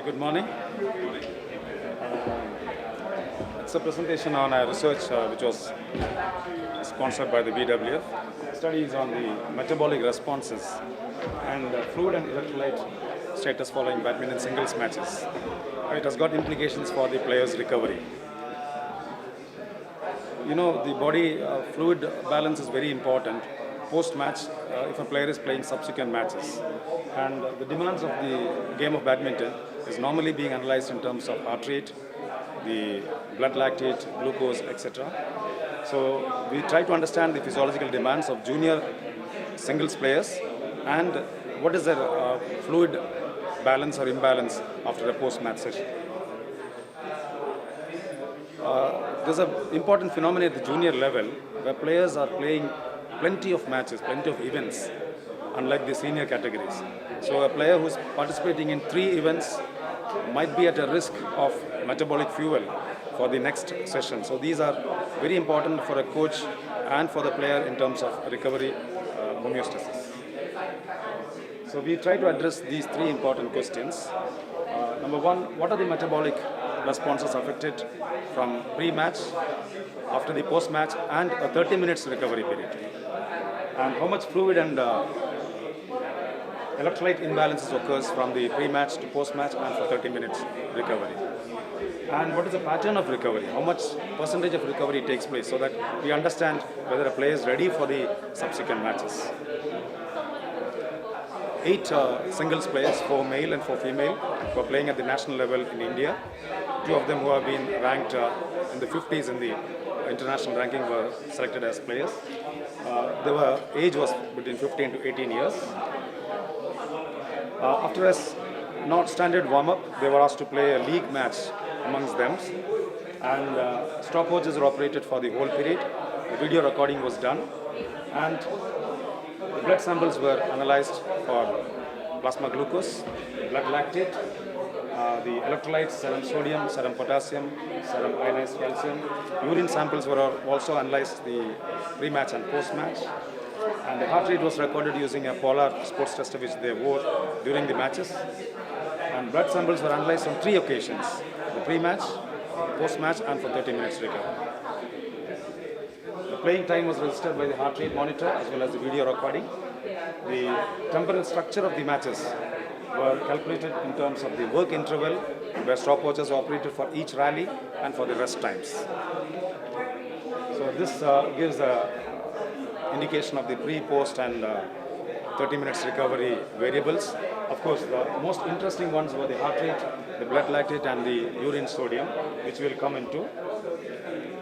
Good morning. It's a presentation on a research which was sponsored by the BWF. Studies on the metabolic responses and fluid and electrolyte status following badminton singles matches. It has got implications for the player's recovery. You know, the body fluid balance is very important post-match if a player is playing subsequent matches. And the demands of the game of badminton is normally being analyzed in terms of heart rate, the blood lactate, glucose, etc. So we try to understand the physiological demands of junior singles players and what is their fluid balance or imbalance after a post-match session. There's an important phenomenon at the junior level where players are playing plenty of matches, plenty of events, unlike the senior categories. So a player who's participating in 3 events might be at a risk of metabolic fuel for the next session. So these are very important for a coach and for the player in terms of recovery homeostasis. So we try to address these 3 important questions. Number 1, what are the metabolic responses affected from pre-match, after the post-match, and a 30 minutes recovery period? And how much fluid and electrolyte imbalances occurs from the pre-match to post-match and for 30 minutes recovery? And what is the pattern of recovery? How much percentage of recovery takes place so that we understand whether a player is ready for the subsequent matches? 8 singles players, 4 male and 4 female, who are playing at the national level in India. 2 of them who have been ranked in the 50s in the international ranking were selected as players. Their age was between 15 to 18 years. After a not standard warm-up, they were asked to play a league match amongst them, and stopwatches were operated for the whole period. The video recording was done, and the blood samples were analyzed for plasma glucose, blood lactate, the electrolytes, serum sodium, serum potassium, serum ionized calcium. Urine samples were also analyzed the pre-match and post-match. And the heart rate was recorded using a Polar sports tester which they wore during the matches. And blood samples were analyzed on 3 occasions: the pre-match, post-match, and for 30 minutes recovery. The playing time was registered by the heart rate monitor as well as the video recording. The temporal structure of the matches were calculated in terms of the work interval, where stopwatches were operated for each rally and for the rest times. So this gives an indication of the pre, post, and 30 minutes recovery variables. Of course, the most interesting ones were the heart rate, the blood lactate, and the urine sodium, which will come into.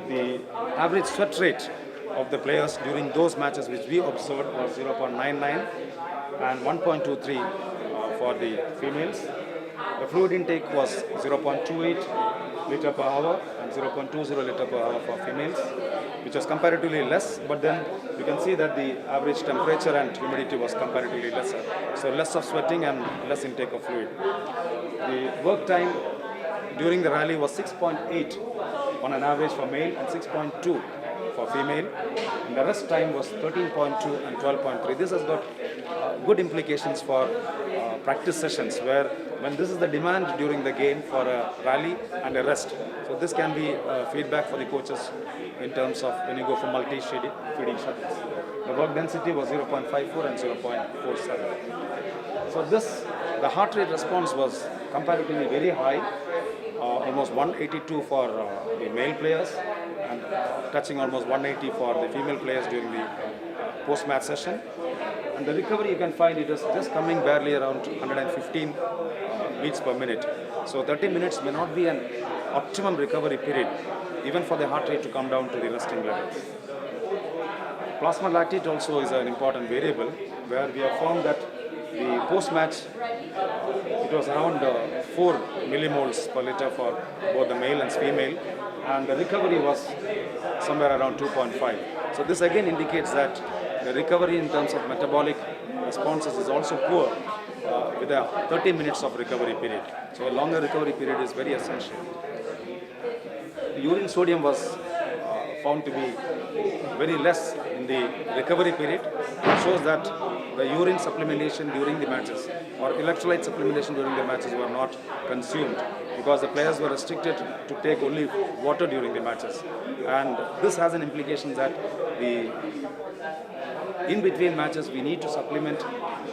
The average sweat rate of the players during those matches which we observed was 0.99 and 1.23 for the females. The fluid intake was 0.28 liter per hour and 0.20 liter per hour for females, which was comparatively less, but then you can see that the average temperature and humidity was comparatively lesser. So less of sweating and less intake of fluid. The work time during the rally was 6.8 on an average for male and 6.2 for female, and the rest time was 13.2 and 12.3. This has got good implications for practice sessions, where when this is the demand during the game for a rally and a rest. So this can be feedback for the coaches in terms of when you go for multi-feeding shuttles. The work density was 0.54 and 0.47. So the heart rate response was comparatively very high, almost 182 for the male players and touching almost 180 for the female players during the post-match session. And the recovery, you can find it is just coming barely around 115 beats per minute. So 30 minutes may not be an optimum recovery period, even for the heart rate to come down to the resting levels. Plasma lactate also is an important variable, where we have found that the post-match, it was around 4 millimoles per liter for both the male and female, and the recovery was somewhere around 2.5. So this again indicates that the recovery in terms of metabolic responses is also poor with a 30 minutes of recovery period. So a longer recovery period is very essential. The urine sodium was found to be very less in the recovery period. It shows that the urine supplementation during the matches or electrolyte supplementation during the matches were not consumed because the players were restricted to take only water during the matches. And this has an implication that in between matches we need to supplement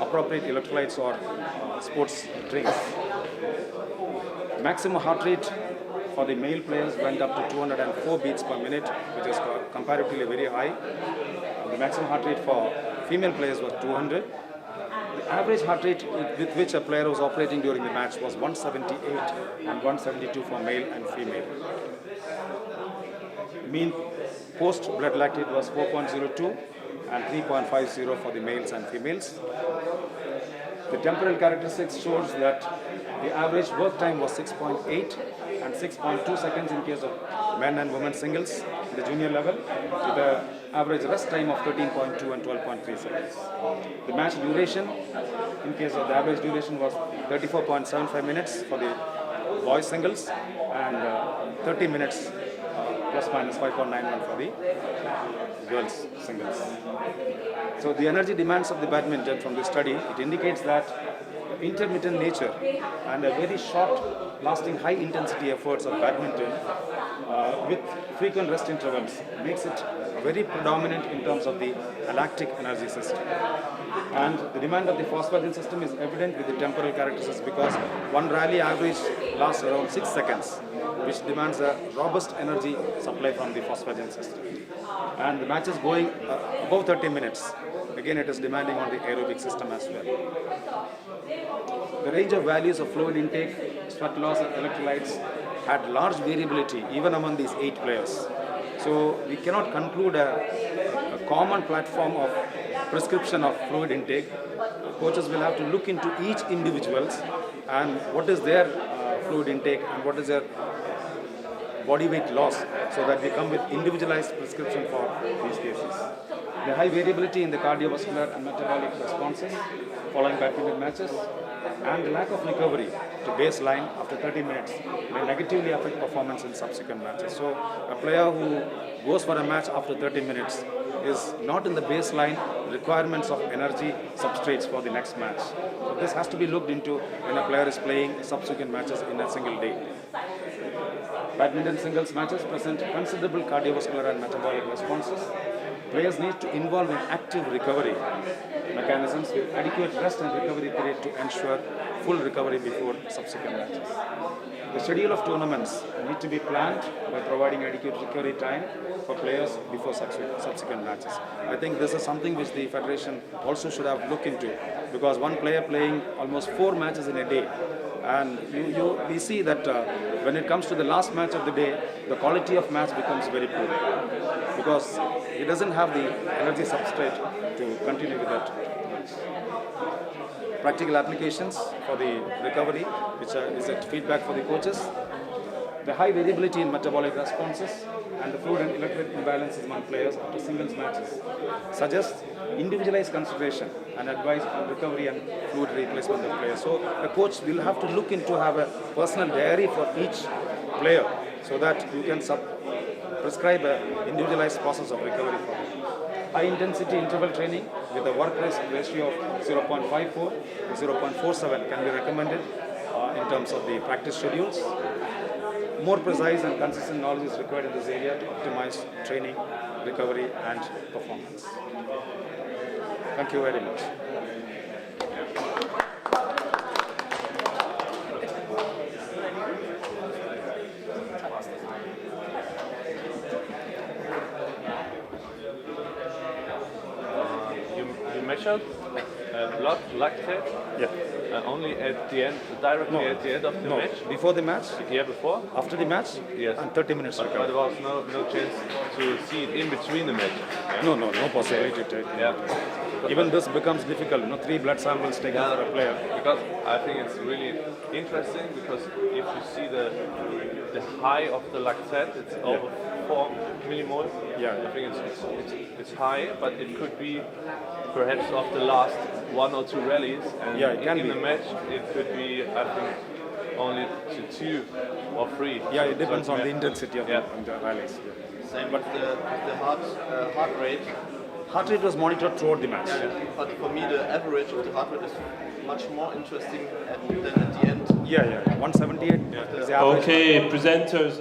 appropriate electrolytes or sports drinks. Maximum heart rate for the male players went up to 204 beats per minute, which is comparatively very high. The maximum heart rate for female players was 200. The average heart rate with which a player was operating during the match was 178 and 172 for male and female. Mean post blood lactate was 4.02 and 3.50 for the males and females. The temporal characteristics shows that the average work time was 6.8 and 6.2 seconds in case of men and women singles in the junior level, with the average rest time of 13.2 and 12.3 seconds. The match duration, in case of the average duration, was 34.75 minutes for the boys singles and 30 minutes plus minus 5.91 for the girls singles. So the energy demands of the badminton from the study, it indicates that intermittent nature and a very short lasting high intensity efforts of badminton with frequent rest intervals makes it very predominant in terms of the lactic energy system. And the demand of the phosphagen system is evident with the temporal characteristics because one rally average lasts around 6 seconds, which demands a robust energy supply from the phosphagen system. And the match is going above 30 minutes. Again, it is demanding on the aerobic system as well. The range of values of fluid intake, sweat loss and electrolytes had large variability even among these 8 players. So we cannot conclude a common platform of prescription of fluid intake. Coaches will have to look into each individual's and what is their fluid intake and what is their body weight loss, so that they come with individualized prescription for these cases. The high variability in the cardiovascular and metabolic responses following badminton matches and the lack of recovery to baseline after 30 minutes may negatively affect performance in subsequent matches. So a player who goes for a match after 30 minutes is not in the baseline requirements of energy substrates for the next match. So this has to be looked into when a player is playing subsequent matches in a single day. Badminton singles matches present considerable cardiovascular and metabolic responses. Players need to involve in active recovery mechanisms with adequate rest and recovery period to ensure full recovery before subsequent matches. The schedule of tournaments need to be planned by providing adequate recovery time for players before subsequent matches. I think this is something which the federation also should have looked into, because one player playing almost 4 matches in a day, and we see that when it comes to the last match of the day, the quality of match becomes very poor because he doesn't have the energy substrate to continue with that match. Practical applications for the recovery, which is a feedback for the coaches. The high variability in metabolic responses and the fluid and electrolyte imbalances among players after singles matches suggests individualized consideration and advice on recovery and fluid replacement of players. So a coach will have to look into have a personal diary for each player so that you can prescribe an individualized process of recovery for them. High intensity interval training with a work rest ratio of 0.54 to 0.47 can be recommended in terms of the practice schedules. More precise and consistent knowledge is required in this area to optimize training, recovery and performance. Thank you very much. You measured blood lactate only at the end, directly at the end of the match? Before the match? Yeah, before? After the match? Yes. And 30 minutes But recovery. there was no chance to see it in between the matches. Yeah? No possibility to Yeah. Even this becomes difficult, 3 blood samples taken for a player. Because I think it's really interesting because if you see the high of the lactate, it's over 4 millimole. Yeah. I think it's high, but it could be perhaps of the last 1 or 2 rallies. And Yeah, it can in be. the match, it could be, I think, only to 2 or 3. Yeah, it depends So on it's the intensity of Yeah. the rallies. Same with the heart rate. Heart rate was monitored throughout the match. But for me, the average of the heart rate is much more interesting than at the end. Yeah, 178 is the average. Okay, presenters.